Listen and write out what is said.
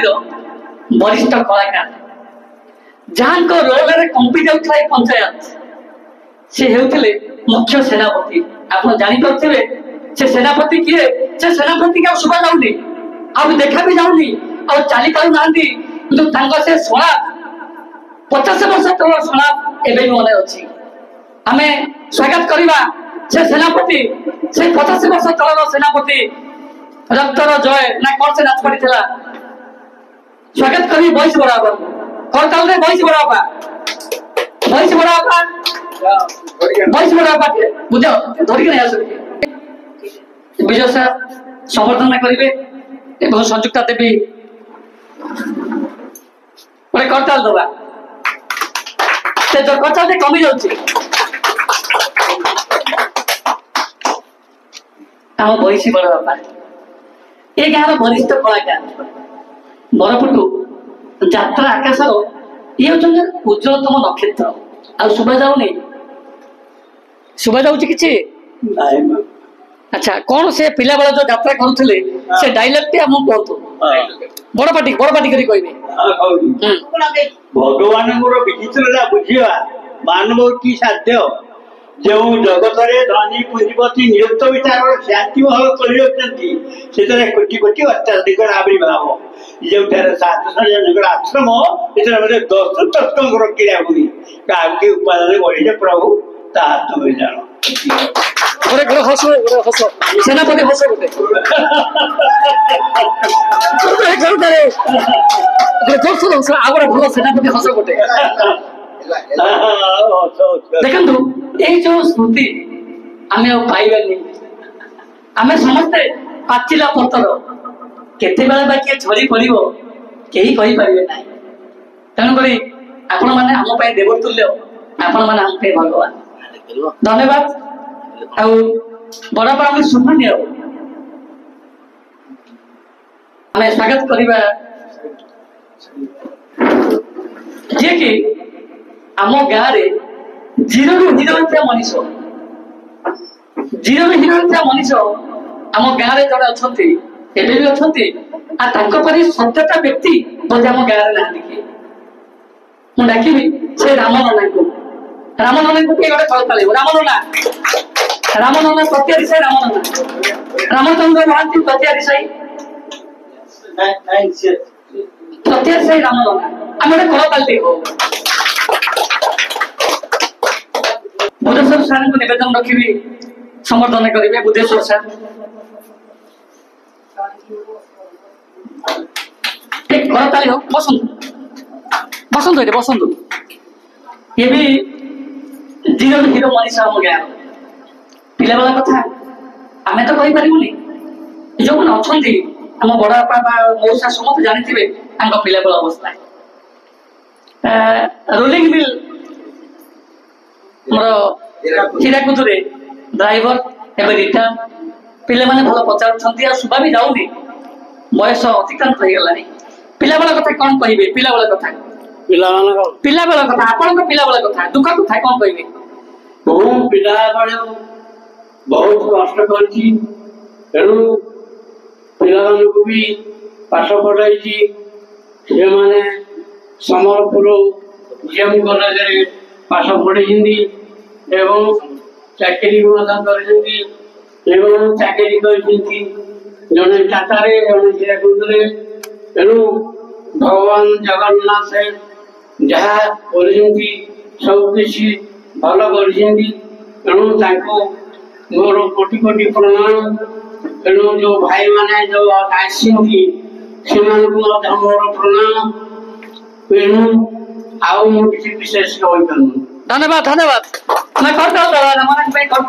महानदी वरिष्ठ कलाकार जहाँ रोल में कंपी जाऊला पंचायत से होते मुख्य सेनापति। आप जापे से सेनापति किए से सेनापति क्या शुभा जाऊनी अब देखा भी जाऊनी और चली पार ना किंतु से शोणा 50 वर्ष तल शोणा एवं मन अच्छी आम स्वागत करवा से सेनापति से 50 वर्ष तल सेनापति रक्तर जय ना कौन से नाच पड़ी स्वागत करी बॉयस बराबर करताल रे बॉयस बराबर बुझ धरिक नहीं आस विजय सर संवर्धना करेंगे एवं संयुक्ता देवी गोटे करताल दबा से जो करताल कमी जाऊँगी आम बहिशी बड़ बापा ये गाँव वरिष्ठ कलाकार बरपुटू यात्रा आकाशर ये होते उज्जवलतम नक्षत्र आ शुभा जाऊनी शुभा जाऊँगी किसी अच्छा कौन से पिला बेला जो यात्रा करुले से डायलॉग टी आमको कहतु बड़ पार्टी करी कहबे भगवान विचित्र बुझा मानव की साध्य जो जगत धनी पुंजीपति नियुक्त विचार शांति भाव कर कोटी कोटी अत्याधिक आविर्भाव जो 700 जन आश्रम ये 10 क्रिया हुई क्या उपादान बढ़े प्रभु ता तुम जान सेनापति हस गोटे भल सेनापति हस गोटे देखु ये जो स्मृति आम पाइबानी आम समस्ते पाचिला पतर केते बेले बाकी झरी पड़ कहीं कहींपारे ना तेणुक आपण मैंने आम देवतुल्य आपण मैंने आम भगवान धन्यवाद बड़ा शुभनीय आम स्वागत करवा जी कि आम गाँव में जीरो हिरो मनीष जीरो हिरो मनीष आम गाँव में जड़े अच्छा एवं भी अच्छा परी 17टा व्यक्ति बोधे आम गाँव में ना मुझे डाकबी से राम नना को किए गोटे कल्पना राम नना सत्यारी साई राम नना रामचंद्र महांती सत्यारी साई राम नना आम गोटे कलकाली हो बुद्धेश्वर सार को निवेदन रखी समर्थन करेंगे बुद्धेश्वर सार ठीक करताली हो बसंत बसंत ये भी जीरो हिरो मनीष आम गाँव पिला बेला कथा आम तो कही पारूनी जो मैंने अच्छा आम बड़ बापा मौसा समस्त जानी पिला बेला अवस्था रोलिंग मिल मोर हीराकुद ड्राइवर एवं रिटर्न पिले मैंने भल पचार शुभा भी जाऊनी बयस अतिक्रांत हो गलानी पिला बेला कथा कौन कहे पिला बेला कथा पिला बेला कथा आपण पिला बेला कथा दुख कथा कौन कहे पिला बेले बहुत कष्ट कर पिला भी पाठ पढ़ाई से मैंने समरपुर जीएम कॉलेज पाठ पढ़ी एवं चाकरी चाकरी जड़े टाटारे जड़े हीराकुद तेणु भगवान जगन्नाथ जहाँ कर सब किसी भल कर मोर कोटि कोटि प्रणाम तेणु जो भाई मैंने जो आसी मोर प्रणाम तेणु आउ किसी विशेष कही पार धन्यवाद धन्यवाद मैं करता